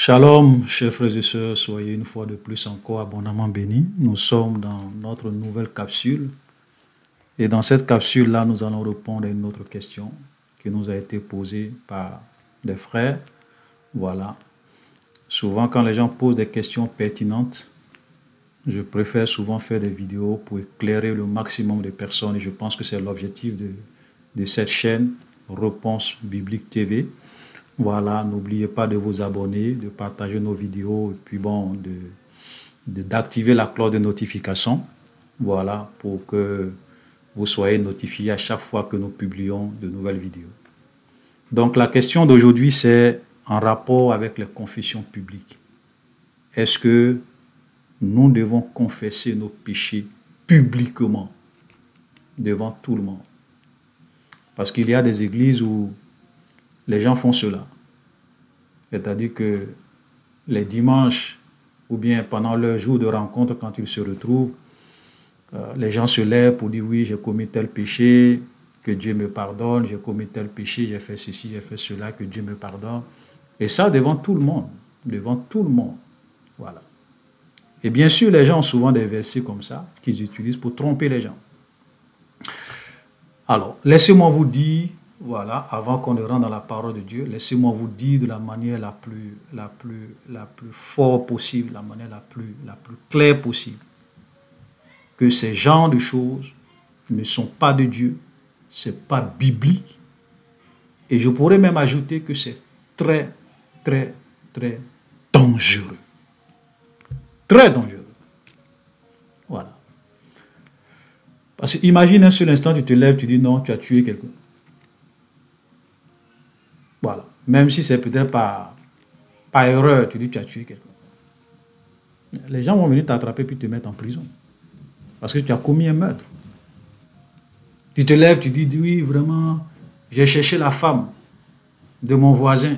Shalom, chers frères et sœurs, soyez une fois de plus encore abondamment bénis. Nous sommes dans notre nouvelle capsule. Et dans cette capsule-là, nous allons répondre à une autre question qui nous a été posée par des frères. Voilà. Souvent, quand les gens posent des questions pertinentes, je préfère souvent faire des vidéos pour éclairer le maximum de personnes. Et je pense que c'est l'objectif de cette chaîne, Réponse Biblique TV. Voilà, n'oubliez pas de vous abonner, de partager nos vidéos et puis bon, d'activer la cloche de notification. Voilà, pour que vous soyez notifiés à chaque fois que nous publions de nouvelles vidéos. Donc la question d'aujourd'hui, c'est en rapport avec les confessions publiques. Est-ce que nous devons confesser nos péchés publiquement devant tout le monde? Parce qu'il y a des églises où les gens font cela. C'est-à-dire que les dimanches ou bien pendant leur jour de rencontre, quand ils se retrouvent, les gens se lèvent pour dire oui, j'ai commis tel péché, que Dieu me pardonne, j'ai commis tel péché, j'ai fait ceci, j'ai fait cela, que Dieu me pardonne. Et ça devant tout le monde, devant tout le monde. Voilà. Et bien sûr, les gens ont souvent des versets comme ça qu'ils utilisent pour tromper les gens. Alors, laissez-moi vous dire, voilà, avant qu'on ne rentre dans la parole de Dieu, laissez-moi vous dire de la manière la plus forte possible, la manière la plus claire possible, que ces genres de choses ne sont pas de Dieu, c'est pas biblique, et je pourrais même ajouter que c'est très, très, très dangereux. Très dangereux. Voilà. Parce que imagine un seul instant, tu te lèves, tu dis non, tu as tué quelqu'un. Voilà. Même si c'est peut-être par erreur, tu dis tu as tué quelqu'un. Les gens vont venir t'attraper puis te mettre en prison. Parce que tu as commis un meurtre. Tu te lèves, tu dis oui, vraiment, j'ai cherché la femme de mon voisin.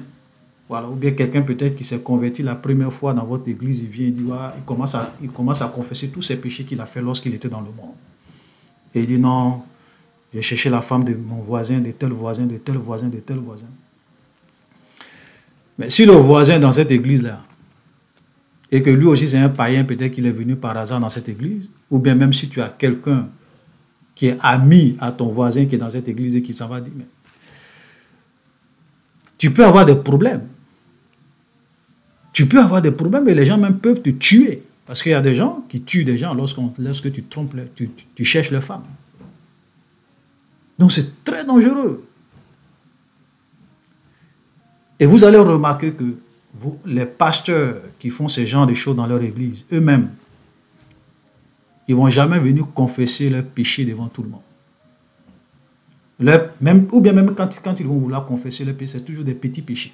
Voilà. Ou bien quelqu'un peut-être qui s'est converti la première fois dans votre église, il vient, il dit, ouais, il commence à confesser tous ses péchés qu'il a fait lorsqu'il était dans le monde. Et il dit non, j'ai cherché la femme de mon voisin, de tel voisin, de tel voisin, de tel voisin. Mais si le voisin dans cette église-là, et que lui aussi c'est un païen, peut-être qu'il est venu par hasard dans cette église, ou bien même si tu as quelqu'un qui est ami à ton voisin qui est dans cette église et qui s'en va dire, mais tu peux avoir des problèmes. Tu peux avoir des problèmes et les gens même peuvent te tuer. Parce qu'il y a des gens qui tuent des gens lorsque tu trompes, tu cherches leur femme. Donc c'est très dangereux. Et vous allez remarquer que les pasteurs qui font ce genre de choses dans leur église, eux-mêmes, ils ne vont jamais venir confesser leurs péchés devant tout le monde. Ou bien même quand ils vont vouloir confesser leurs péchés, c'est toujours des petits péchés.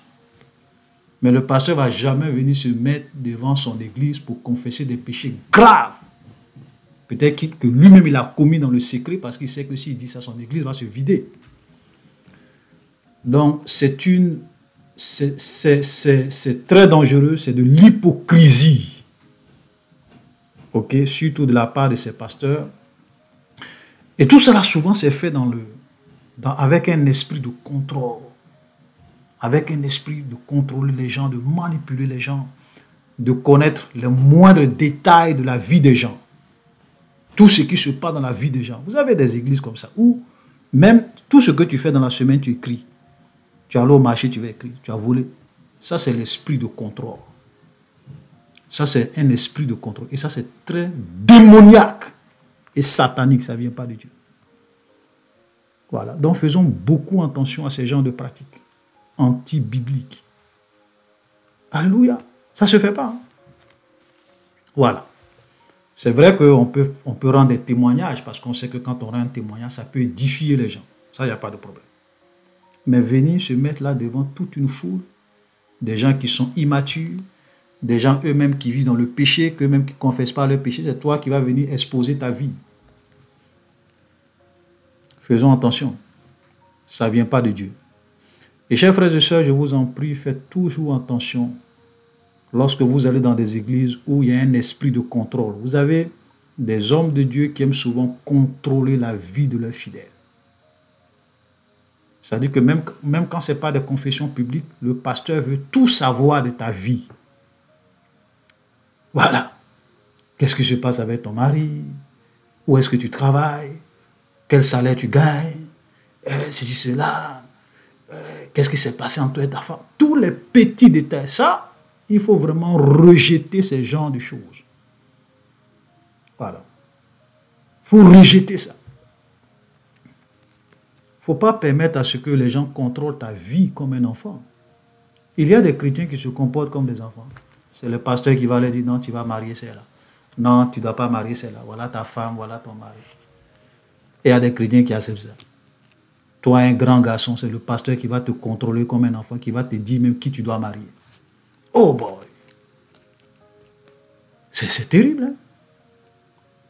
Mais le pasteur ne va jamais venir se mettre devant son église pour confesser des péchés graves. Peut-être que lui-même il a commis dans le secret parce qu'il sait que s'il dit ça, son église va se vider. Donc c'est très dangereux, c'est de l'hypocrisie. Ok, surtout de la part de ces pasteurs. Et tout cela souvent c'est fait avec un esprit de contrôle. Avec un esprit de contrôler les gens, de manipuler les gens, de connaître les moindres détails de la vie des gens. Tout ce qui se passe dans la vie des gens. Vous avez des églises comme ça, où même tout ce que tu fais dans la semaine, tu écris. Tu es allé au marché, tu vas écrire. Tu as volé. Ça, c'est l'esprit de contrôle. Ça, c'est un esprit de contrôle. Et ça, c'est très démoniaque et satanique. Ça ne vient pas de Dieu. Voilà. Donc, faisons beaucoup attention à ces genres de pratiques anti-bibliques. Alléluia. Ça ne se fait pas. Hein? Voilà. C'est vrai qu'on peut rendre des témoignages parce qu'on sait que quand on rend un témoignage, ça peut édifier les gens. Ça, il n'y a pas de problème. Mais venir se mettre là devant toute une foule, des gens qui sont immatures, des gens eux-mêmes qui vivent dans le péché, qu'eux-mêmes qui ne confessent pas leur péché, c'est toi qui vas venir exposer ta vie. Faisons attention. Ça ne vient pas de Dieu. Et chers frères et sœurs, je vous en prie, faites toujours attention lorsque vous allez dans des églises où il y a un esprit de contrôle. Vous avez des hommes de Dieu qui aiment souvent contrôler la vie de leurs fidèles. C'est-à-dire que même quand ce n'est pas des confessions publiques, le pasteur veut tout savoir de ta vie. Voilà. Qu'est-ce qui se passe avec ton mari? Où est-ce que tu travailles? Quel salaire tu gagnes? Ceci, cela. Qu'est-ce qui s'est passé entre toi et ta femme? Tous les petits détails. Ça, il faut vraiment rejeter ce genre de choses. Voilà. Il faut rejeter ça. Il ne faut pas permettre à ce que les gens contrôlent ta vie comme un enfant. Il y a des chrétiens qui se comportent comme des enfants. C'est le pasteur qui va leur dire, non, tu vas marier celle-là. Non, tu ne dois pas marier celle-là. Voilà ta femme, voilà ton mari. Et il y a des chrétiens qui acceptent ça. Toi, un grand garçon, c'est le pasteur qui va te contrôler comme un enfant, qui va te dire même qui tu dois marier. Oh boy! C'est terrible, hein?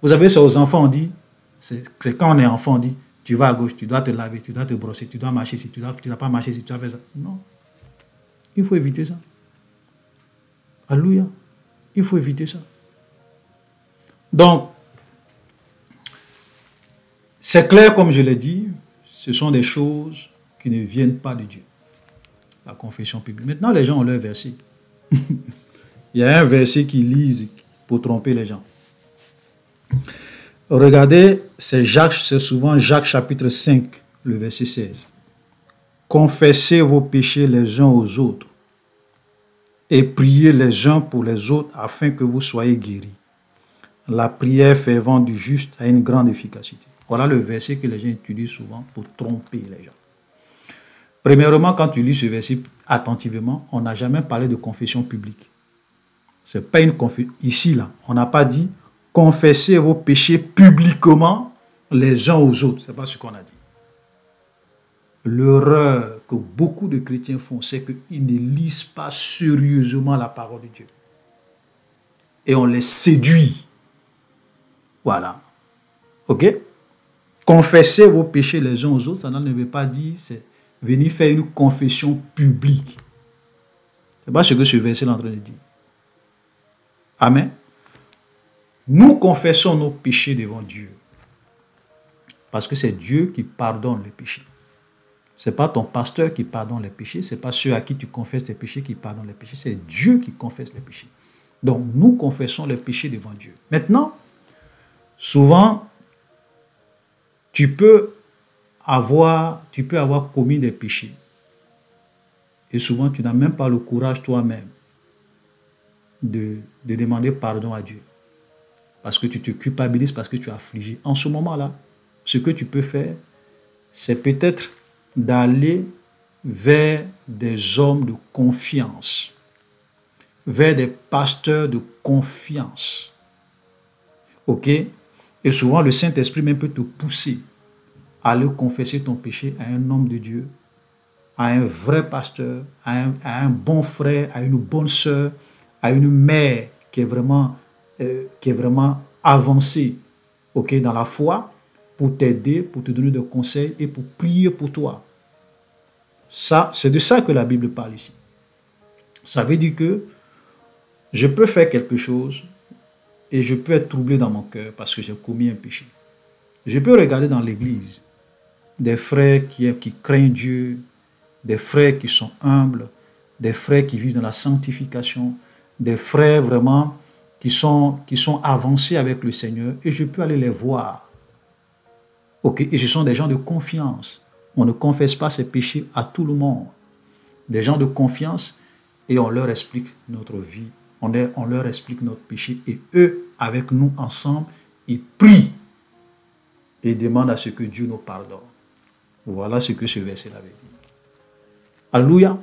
Vous avez ça aux enfants, on dit, c'est quand on est enfant, on dit, tu vas à gauche, tu dois te laver, tu dois te brosser, tu dois marcher, si tu ne dois pas marcher, si tu dois faire ça. Non. Il faut éviter ça. Alléluia. Il faut éviter ça. Donc, c'est clair, comme je l'ai dit, ce sont des choses qui ne viennent pas de Dieu. La confession publique. Maintenant, les gens ont leur verset. Il y a un verset qu'ils lisent pour tromper les gens. Regardez, c'est souvent Jacques chapitre 5, le verset 16. Confessez vos péchés les uns aux autres et priez les uns pour les autres afin que vous soyez guéris. La prière fervente du juste a une grande efficacité. Voilà le verset que les gens utilisent souvent pour tromper les gens. Premièrement, quand tu lis ce verset attentivement, on n'a jamais parlé de confession publique. C'est pas une confession. Ici, là, on n'a pas dit confessez vos péchés publiquement les uns aux autres. Ce n'est pas ce qu'on a dit. L'erreur que beaucoup de chrétiens font, c'est qu'ils ne lisent pas sérieusement la parole de Dieu. Et on les séduit. Voilà. Ok? Confessez vos péchés les uns aux autres, ça ne veut pas dire c'est venir faire une confession publique. Ce n'est pas ce que ce verset est en train de dire. Amen. Nous confessons nos péchés devant Dieu. Parce que c'est Dieu qui pardonne les péchés. Ce n'est pas ton pasteur qui pardonne les péchés. Ce n'est pas ceux à qui tu confesses tes péchés qui pardonnent les péchés. C'est Dieu qui confesse les péchés. Donc, nous confessons les péchés devant Dieu. Maintenant, souvent, tu peux avoir commis des péchés. Et souvent, tu n'as même pas le courage toi-même de demander pardon à Dieu. Parce que tu te culpabilises, parce que tu as affligé. En ce moment-là, ce que tu peux faire, c'est peut-être d'aller vers des hommes de confiance, vers des pasteurs de confiance. Ok? Et souvent, le Saint-Esprit même peut te pousser à aller confesser ton péché à un homme de Dieu, à un vrai pasteur, à un bon frère, à une bonne sœur, à une mère qui est vraiment avancée, ok, dans la foi, pour t'aider, pour te donner des conseils et pour prier pour toi. Ça, c'est de ça que la Bible parle ici. Ça veut dire que je peux faire quelque chose et je peux être troublé dans mon cœur parce que j'ai commis un péché. Je peux regarder dans l'église des frères qui craignent Dieu, des frères qui sont humbles, des frères qui vivent dans la sanctification, des frères vraiment qui sont avancés avec le Seigneur, et je peux aller les voir. Ok, et ce sont des gens de confiance. On ne confesse pas ses péchés à tout le monde. Des gens de confiance, et on leur explique notre vie, on leur explique notre péché, et eux, avec nous ensemble, ils prient et demandent à ce que Dieu nous pardonne. Voilà ce que ce verset avait dit. Alléluia.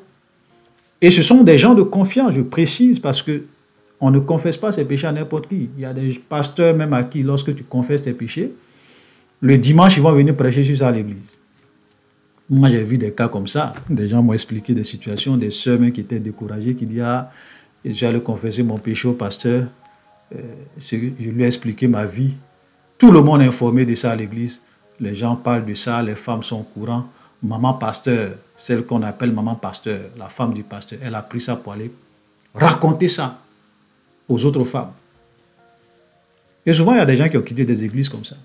Et ce sont des gens de confiance, je précise, parce que on ne confesse pas ses péchés à n'importe qui. Il y a des pasteurs même à qui, lorsque tu confesses tes péchés, le dimanche, ils vont venir prêcher sur ça à l'église. Moi, j'ai vu des cas comme ça. Des gens m'ont expliqué des situations, des sœurs même qui étaient découragées, qui disent « Ah, j'allais confesser mon péché au pasteur. Je lui ai expliqué ma vie. » Tout le monde est informé de ça à l'église. Les gens parlent de ça, les femmes sont au courant. Maman pasteur, celle qu'on appelle maman pasteur, la femme du pasteur, elle a pris ça pour aller raconter ça aux autres femmes. Et souvent, il y a des gens qui ont quitté des églises comme ça.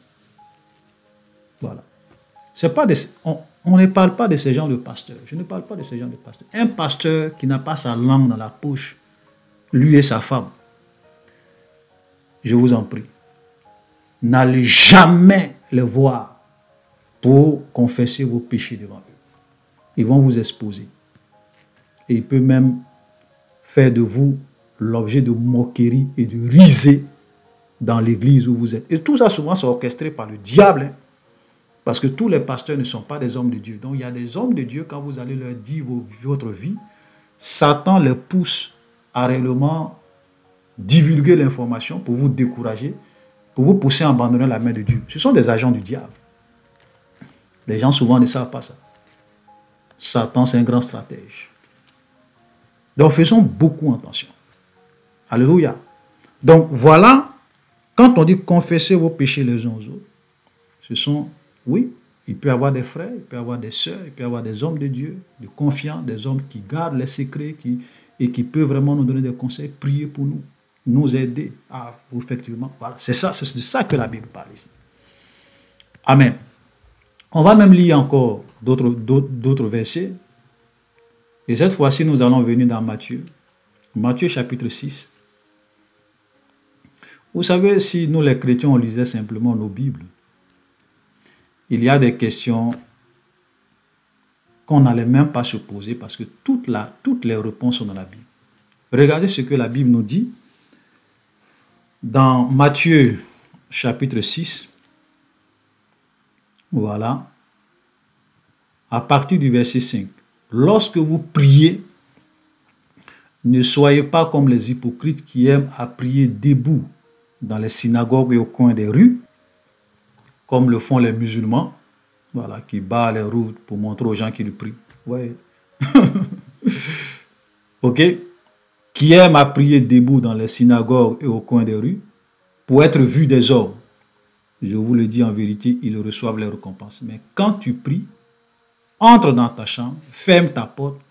Voilà. C'est pas on ne parle pas de ces gens de pasteurs. Je ne parle pas de ces gens de pasteurs. Un pasteur qui n'a pas sa langue dans la poche, lui et sa femme, je vous en prie, n'allez jamais les voir pour confesser vos péchés devant eux. Ils vont vous exposer. Et il peut même faire de vous l'objet de moqueries et de risées dans l'église où vous êtes. Et tout ça, souvent, c'est orchestré par le diable. Hein, parce que tous les pasteurs ne sont pas des hommes de Dieu. Donc, il y a des hommes de Dieu, quand vous allez leur dire votre vie, Satan les pousse à réellement divulguer l'information pour vous décourager, pour vous pousser à abandonner la main de Dieu. Ce sont des agents du diable. Les gens, souvent, ne savent pas ça. Satan, c'est un grand stratège. Donc, faisons beaucoup attention. Alléluia. Donc, voilà, quand on dit confessez vos péchés les uns aux autres, ce sont, oui, il peut y avoir des frères, il peut y avoir des sœurs, il peut y avoir des hommes de Dieu, de confiance, des hommes qui gardent les secrets et qui peuvent vraiment nous donner des conseils, prier pour nous, nous aider à, effectivement, voilà, c'est de ça que la Bible parle ici. Amen. On va même lire encore d'autres versets. Et cette fois-ci, nous allons venir dans Matthieu. Matthieu chapitre 6. Vous savez, si nous les chrétiens, on lisait simplement nos Bibles, il y a des questions qu'on n'allait même pas se poser parce que toutes les réponses sont dans la Bible. Regardez ce que la Bible nous dit dans Matthieu chapitre 6. Voilà. À partir du verset 5. Lorsque vous priez, ne soyez pas comme les hypocrites qui aiment à prier debout dans les synagogues et au coin des rues, comme le font les musulmans, voilà, qui barrent les routes pour montrer aux gens qu'ils prient. Ouais. Ok? Qui aiment à prier debout dans les synagogues et au coin des rues pour être vus des hommes. Je vous le dis en vérité, ils reçoivent les récompenses. Mais quand tu pries, entre dans ta chambre, ferme ta porte,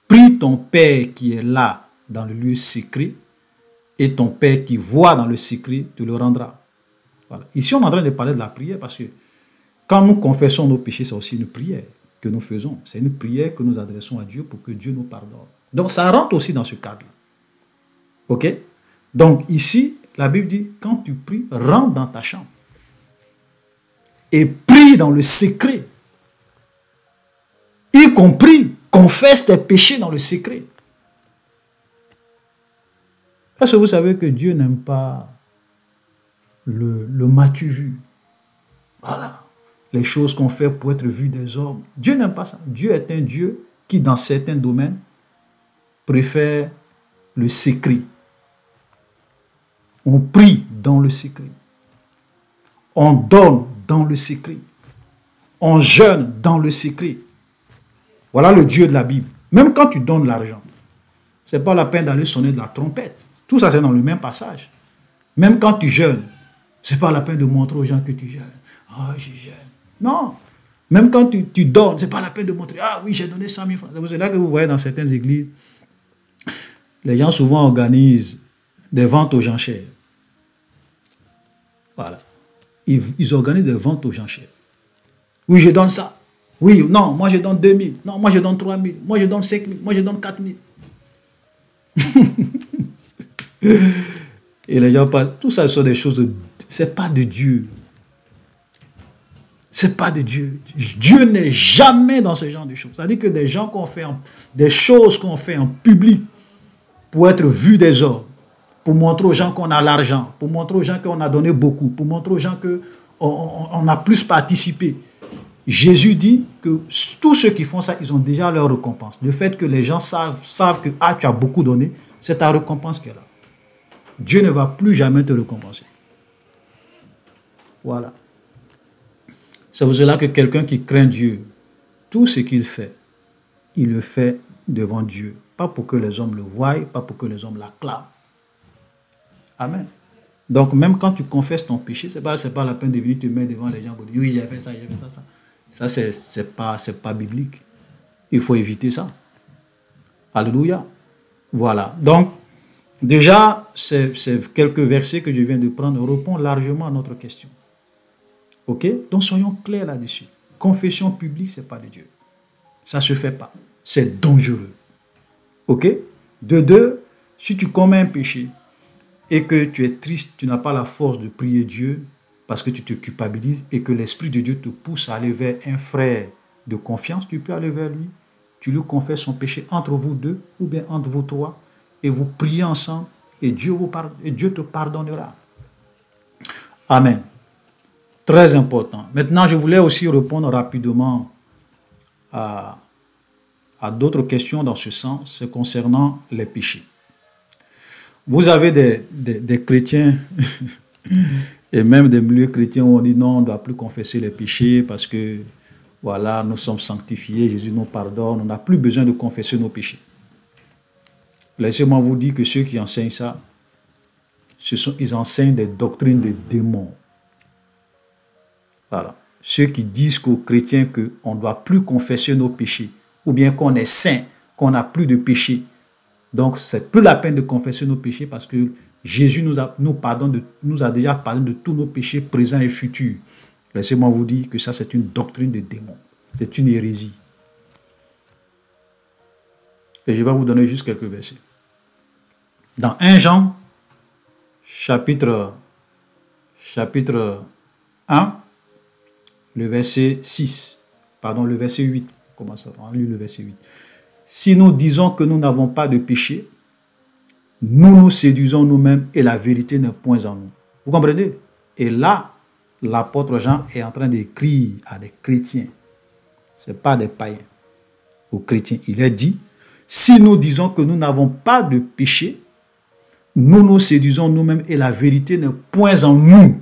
prie ton Père qui est là dans le lieu secret, et ton Père qui voit dans le secret te le rendra. Voilà. Ici, on est en train de parler de la prière parce que quand nous confessons nos péchés, c'est aussi une prière que nous faisons. C'est une prière que nous adressons à Dieu pour que Dieu nous pardonne. Donc, ça rentre aussi dans ce cadre-là. Ok? Donc, ici, la Bible dit, quand tu pries, rentre dans ta chambre et prie dans le secret. Y compris, confesse tes péchés dans le secret. Est-ce que vous savez que Dieu n'aime pas le m'as-tu vu? Voilà. Les choses qu'on fait pour être vu des hommes. Dieu n'aime pas ça. Dieu est un Dieu qui, dans certains domaines, préfère le secret. On prie dans le secret. On donne dans le secret. On jeûne dans le secret. Voilà le Dieu de la Bible. Même quand tu donnes l'argent, ce n'est pas la peine d'aller sonner de la trompette. Tout ça, c'est dans le même passage. Même quand tu jeûnes, ce n'est pas la peine de montrer aux gens que tu jeûnes. Ah, je jeûne. Non. Même quand tu donnes, ce n'est pas la peine de montrer. Ah oui, j'ai donné 100 000 francs. C'est là que vous voyez dans certaines églises, les gens souvent organisent des ventes aux enchères. Voilà. Ils organisent des ventes aux enchères. Oui, je donne ça. Oui, non, moi je donne 2 000. Non, moi je donne 3 000. Moi je donne 5 000. Moi je donne 4 000. Et les gens parlent. Tout ça, ce sont des choses de... C'est pas de Dieu. C'est pas de Dieu. Dieu n'est jamais dans ce genre de choses. C'est-à-dire que des gens qu'on fait, des choses qu'on fait en public pour être vus des hommes, pour montrer aux gens qu'on a l'argent, pour montrer aux gens qu'on a donné beaucoup, pour montrer aux gens qu'on a plus participé. Jésus dit que tous ceux qui font ça, ils ont déjà leur récompense. Le fait que les gens savent que ah, tu as beaucoup donné, c'est ta récompense qui est là. Dieu ne va plus jamais te récompenser. Voilà. C'est pour cela que quelqu'un qui craint Dieu, tout ce qu'il fait, il le fait devant Dieu. Pas pour que les hommes le voient, pas pour que les hommes l'acclament. Amen. Donc même quand tu confesses ton péché, ce n'est pas la peine de venir te mettre devant les gens pour dire oui, j'ai fait ça, j'ai fait ça. Ça, c'est pas biblique. Il faut éviter ça. Alléluia. Voilà. Donc, déjà, c'est quelques versets que je viens de prendre répondent largement à notre question. Ok? Donc, soyons clairs là-dessus. Confession publique, ce n'est pas de Dieu. Ça ne se fait pas. C'est dangereux. Ok? De deux, si tu commets un péché et que tu es triste, tu n'as pas la force de prier Dieu parce que tu te culpabilises et que l'Esprit de Dieu te pousse à aller vers un frère de confiance, tu peux aller vers lui, tu lui confesses son péché entre vous deux ou bien entre vous trois et vous priez ensemble et Dieu te pardonnera. Amen. Très important. Maintenant, je voulais aussi répondre rapidement à d'autres questions dans ce sens, c'est concernant les péchés. Vous avez des chrétiens et même des milieux chrétiens où on dit non, on ne doit plus confesser les péchés parce que voilà, nous sommes sanctifiés, Jésus nous pardonne, on n'a plus besoin de confesser nos péchés. Laissez-moi vous dire que ceux qui enseignent ça, ils enseignent des doctrines de démons. Voilà. Ceux qui disent qu'aux chrétiens qu'on ne doit plus confesser nos péchés, ou bien qu'on est saint, qu'on n'a plus de péché. Donc, c'est plus la peine de confesser nos péchés parce que Jésus nous a déjà pardonné de tous nos péchés présents et futurs. Laissez-moi vous dire que ça, c'est une doctrine de démons. C'est une hérésie. Et je vais vous donner juste quelques versets. Dans 1 Jean, chapitre 1, le verset 6, pardon, le verset 8. Comment ça? On lit le verset 8. Si nous disons que nous n'avons pas de péché, nous nous séduisons nous-mêmes et la vérité n'est point en nous. Vous comprenez? Et là, l'apôtre Jean est en train d'écrire à des chrétiens. Ce n'est pas des païens. Aux chrétiens. Il est dit, si nous disons que nous n'avons pas de péché, nous nous séduisons nous-mêmes et la vérité n'est point en nous.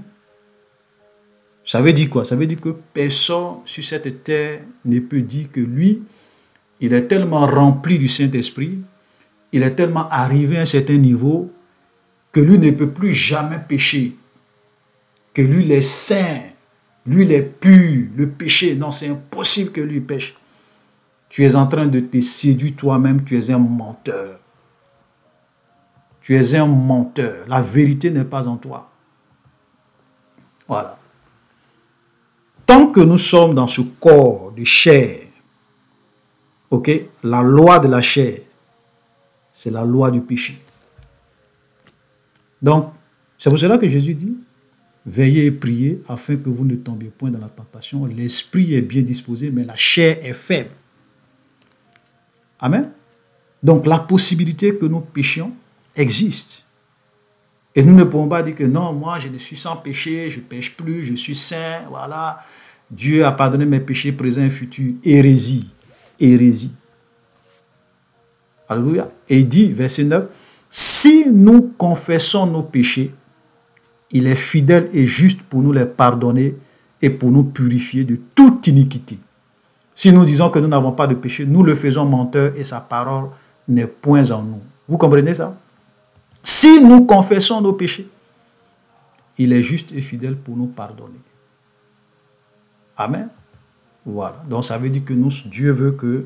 Ça veut dire quoi? Ça veut dire que personne sur cette terre ne peut dire que lui, il est tellement rempli du Saint-Esprit, il est tellement arrivé à un certain niveau que lui ne peut plus jamais pécher. Que lui, il est saint, lui, il est pur, le péché. Non, c'est impossible que lui pêche. Tu es en train de te séduire toi-même, tu es un menteur. Tu es un menteur. La vérité n'est pas en toi. Voilà. Tant que nous sommes dans ce corps de chair, ok, la loi de la chair, c'est la loi du péché. Donc, c'est pour cela que Jésus dit, veillez et priez afin que vous ne tombiez point dans la tentation. L'esprit est bien disposé, mais la chair est faible. Amen. Donc, la possibilité que nous péchions existe. Et nous ne pouvons pas dire que non, moi je ne suis sans péché, je ne pêche plus, je suis saint, voilà. Dieu a pardonné mes péchés présents et futurs. Hérésie. Hérésie. Alléluia. Et il dit, verset 9, si nous confessons nos péchés, il est fidèle et juste pour nous les pardonner et pour nous purifier de toute iniquité. Si nous disons que nous n'avons pas de péché, nous le faisons menteur et sa parole n'est point en nous. Vous comprenez ça? Si nous confessons nos péchés, il est juste et fidèle pour nous pardonner. Amen. Voilà. Donc ça veut dire que Dieu veut que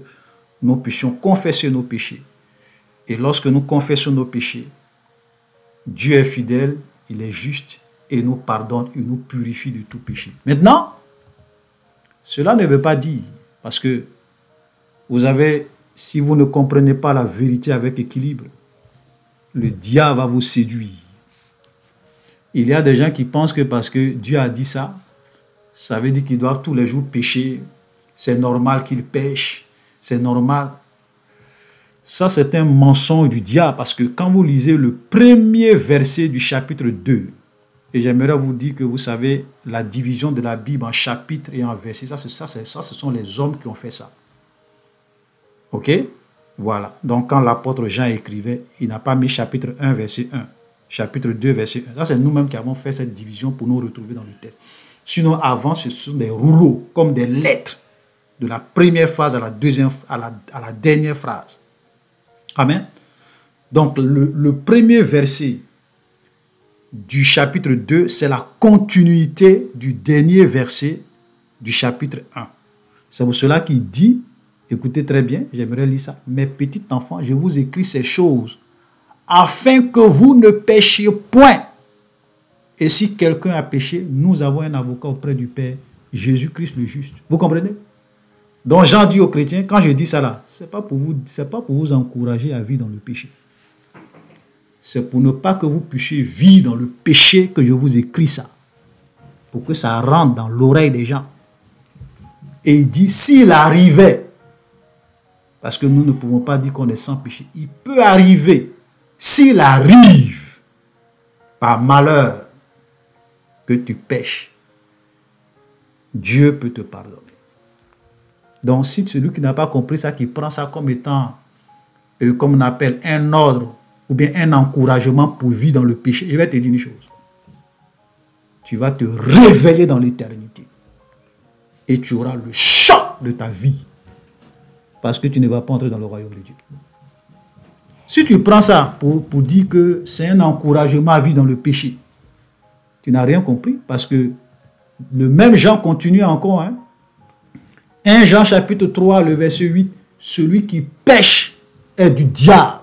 nous puissions confesser nos péchés. Et lorsque nous confessons nos péchés, Dieu est fidèle, il est juste et nous pardonne, il nous purifie de tout péché. Maintenant, cela ne veut pas dire, parce que vous avez, si vous ne comprenez pas la vérité avec équilibre, le diable va vous séduire. Il y a des gens qui pensent que parce que Dieu a dit ça, ça veut dire qu'ils doivent tous les jours pécher. C'est normal qu'ils pêchent. C'est normal. Ça, c'est un mensonge du diable parce que quand vous lisez le premier verset du chapitre 2, et j'aimerais vous dire que vous savez la division de la Bible en chapitres et en versets, ça, ce sont les hommes qui ont fait ça. Ok? Voilà. Donc, quand l'apôtre Jean écrivait, il n'a pas mis chapitre 1, verset 1. Chapitre 2, verset 1. Ça, c'est nous-mêmes qui avons fait cette division pour nous retrouver dans le texte. Sinon, avant, ce sont des rouleaux, comme des lettres, de la première phrase à la deuxième, à la dernière phrase. Amen. Donc, le premier verset du chapitre 2, c'est la continuité du dernier verset du chapitre 1. C'est pour cela qu'il dit, écoutez très bien, j'aimerais lire ça. Mes petits enfants, je vous écris ces choses afin que vous ne péchiez point. Et si quelqu'un a péché, nous avons un avocat auprès du Père, Jésus-Christ le juste. Vous comprenez? Donc Jean dit aux chrétiens, quand je dis ça là, ce n'est pas pour vous encourager à vivre dans le péché. c'est pour ne pas que vous puissiez vivre dans le péché que je vous écris ça. Pour que ça rentre dans l'oreille des gens. Et il dit, s'il arrivait, parce que nous ne pouvons pas dire qu'on est sans péché, il peut arriver, s'il arrive, par malheur, que tu pèches, Dieu peut te pardonner. Donc, si celui qui n'a pas compris ça, qui prend ça comme étant, comme on appelle, un ordre, ou bien un encouragement pour vivre dans le péché, je vais te dire une chose. Tu vas te réveiller dans l'éternité. Et tu auras le choc de ta vie. Parce que tu ne vas pas entrer dans le royaume de Dieu. Si tu prends ça pour dire que c'est un encouragement à vivre dans le péché, tu n'as rien compris. Parce que le même Jean continue encore. 1 Jean chapitre 3, le verset 8. Celui qui pêche est du diable.